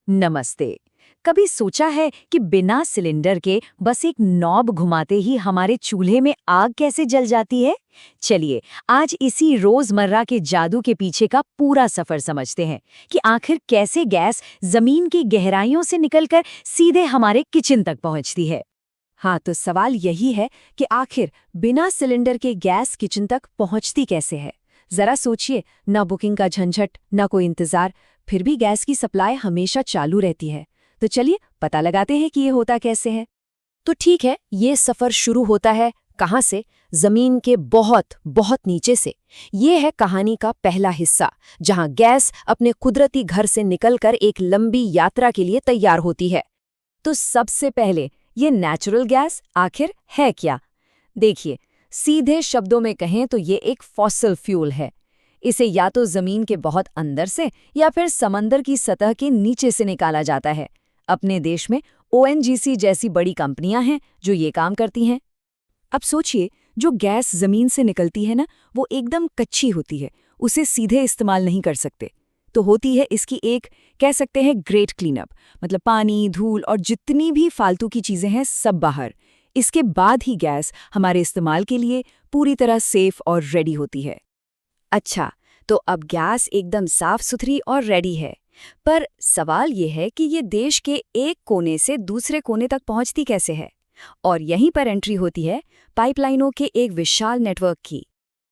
नमस्ते। कभी सोचा है कि बिना सिलेंडर के बस एक नॉब घुमाते ही हमारे चूल्हे में आग कैसे जल जाती है? चलिए, आज इसी रोजमर्रा के जादू के पीछे का पूरा सफर समझते हैं कि आखिर कैसे गैस जमीन की गहराइयों से निकलकर सीधे हमारे किचन तक पहुंचती है। हाँ, तो सवाल यही है कि आखिर बिना सिलेंडर के गैस किचन तक पहुंचती कैसे है। जरा सोचिए, ना बुकिंग का झंझट, ना कोई इंतजार, फिर भी गैस की सप्लाई हमेशा चालू रहती है। तो चलिए पता लगाते हैं कि ये होता कैसे है। तो ठीक है, ये सफर शुरू होता है कहाँ से? जमीन के बहुत बहुत नीचे से। ये है कहानी का पहला हिस्सा, जहाँ गैस अपने कुदरती घर से निकलकर एक लंबी यात्रा के लिए तैयार होती है। तो सबसे पहले, ये नेचुरल गैस आखिर है क्या? देखिए, सीधे शब्दों में कहें तो ये एक फॉसिल फ्यूल है। इसे या तो जमीन के बहुत अंदर से या फिर समंदर की सतह के नीचे से निकाला जाता है। अपने देश में ओएनजीसी जैसी बड़ी कंपनियां हैं जो ये काम करती हैं। अब सोचिए, जो गैस जमीन से निकलती है ना, वो एकदम कच्ची होती है, उसे सीधे इस्तेमाल नहीं कर सकते। तो होती है इसकी एक, कह सकते हैं, ग्रेट क्लीनअप, मतलब पानी, धूल और जितनी भी फालतू की चीजें हैं सब बाहर। इसके बाद ही गैस हमारे इस्तेमाल के लिए पूरी तरह सेफ और रेडी होती है। अच्छा, तो अब गैस एकदम साफ सुथरी और रेडी है, पर सवाल ये है कि ये देश के एक कोने से दूसरे कोने तक पहुंचती कैसे है? और यहीं पर एंट्री होती है पाइपलाइनों के एक विशाल नेटवर्क की।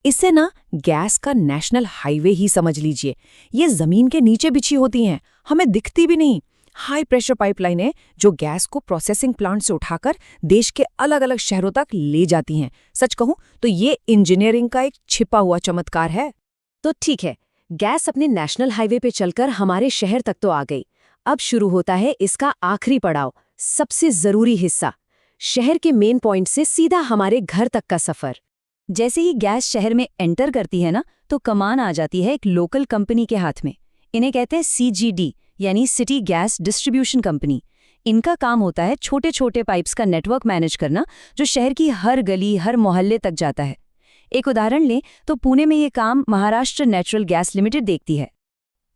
इससे ना गैस का नेशनल हाईवे ही समझ लीजिए। ये जमीन के नीचे बिछी होती हैं, हमें दिखती भी नहीं। हाई प्रेशर पाइपलाइनें जो गैस को प्रोसेसिंग प्लांट से उठाकर देश के अलग अलग शहरों तक ले जाती हैं। सच कहूं तो ये इंजीनियरिंग का एक छिपा हुआ चमत्कार है। तो ठीक है, गैस अपने नेशनल हाईवे पे चलकर हमारे शहर तक तो आ गई। अब शुरू होता है इसका आखिरी पड़ाव, सबसे जरूरी हिस्सा, शहर के मेन पॉइंट से सीधा हमारे घर तक का सफर। जैसे ही गैस शहर में एंटर करती है ना, तो कमान आ जाती है एक लोकल कंपनी के हाथ में। इन्हें कहते हैं सीजीडी, यानी सिटी गैस डिस्ट्रीब्यूशन कंपनी। इनका काम होता है छोटे छोटे पाइप्स का नेटवर्क मैनेज करना, जो शहर की हर गली, हर मोहल्ले तक जाता है। एक उदाहरण लें तो पुणे में ये काम महाराष्ट्र नेचुरल गैस लिमिटेड देखती है।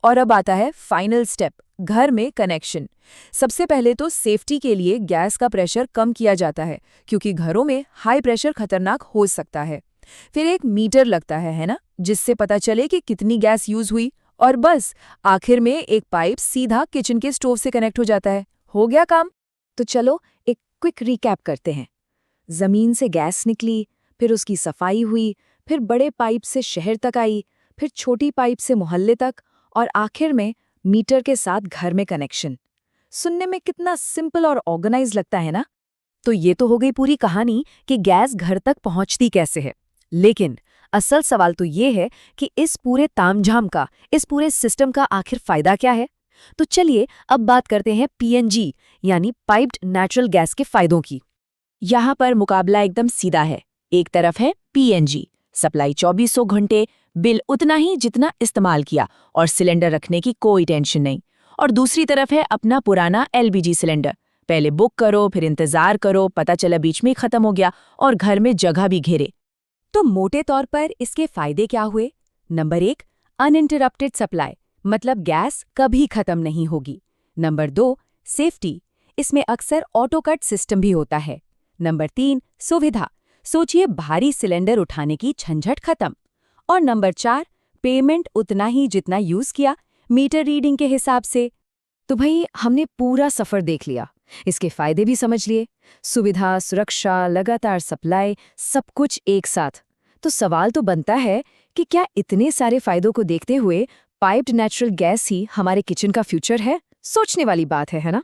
और अब आता है फाइनल स्टेप, घर में कनेक्शन। सबसे पहले तो सेफ्टी के लिए गैस का प्रेशर कम किया जाता है, क्योंकि घरों में हाई प्रेशर खतरनाक हो सकता है। फिर एक मीटर लगता है ना, जिससे पता चले कि कितनी गैस यूज हुई। और बस आखिर में एक पाइप सीधा किचन के स्टोव से कनेक्ट हो जाता है। हो गया काम। तो चलो एक क्विक रिकैप करते हैं। जमीन से गैस निकली, फिर उसकी सफाई हुई, फिर बड़े पाइप से शहर तक आई, फिर छोटी पाइप से मोहल्ले तक, और आखिर में मीटर के साथ घर में कनेक्शन। सुनने में कितना सिंपल और ऑर्गेनाइज लगता है ना? तो ये तो हो गई पूरी कहानी कि गैस घर तक पहुंचती कैसे है। लेकिन असल सवाल तो ये है कि इस पूरे तामझाम का, इस पूरे सिस्टम का आखिर फायदा क्या है? तो चलिए अब बात करते हैं पीएनजी, यानी पाइप्ड नेचुरल गैस के फायदों की। यहाँ पर मुकाबला एकदम सीधा है। एक तरफ है पीएनजी, सप्लाई 2400 घंटे, बिल उतना ही जितना इस्तेमाल किया, और सिलेंडर रखने की कोई टेंशन नहीं। और दूसरी तरफ है अपना पुराना एलपीजी सिलेंडर, पहले बुक करो, फिर इंतजार करो, पता चला बीच में ही खत्म हो गया और घर में जगह भी घेरे। तो मोटे तौर पर इसके फायदे क्या हुए? नंबर 1, अनइंटरप्टेड सप्लाई, मतलब गैस कभी खत्म नहीं होगी। नंबर 2, सेफ्टी, इसमें अक्सर ऑटो कट सिस्टम भी होता है। नंबर 3, सुविधा, सोचिए भारी सिलेंडर उठाने की झंझट खत्म। और नंबर 4, पेमेंट उतना ही जितना यूज किया, मीटर रीडिंग के हिसाब से। तो भाई हमने पूरा सफर देख लिया, इसके फायदे भी समझ लिए, सुविधा, सुरक्षा, लगातार सप्लाई, सब कुछ एक साथ। तो सवाल तो बनता है कि क्या इतने सारे फायदों को देखते हुए पाइप्ड नेचुरल गैस ही हमारे किचन का फ्यूचर है? सोचने वाली बात है ना?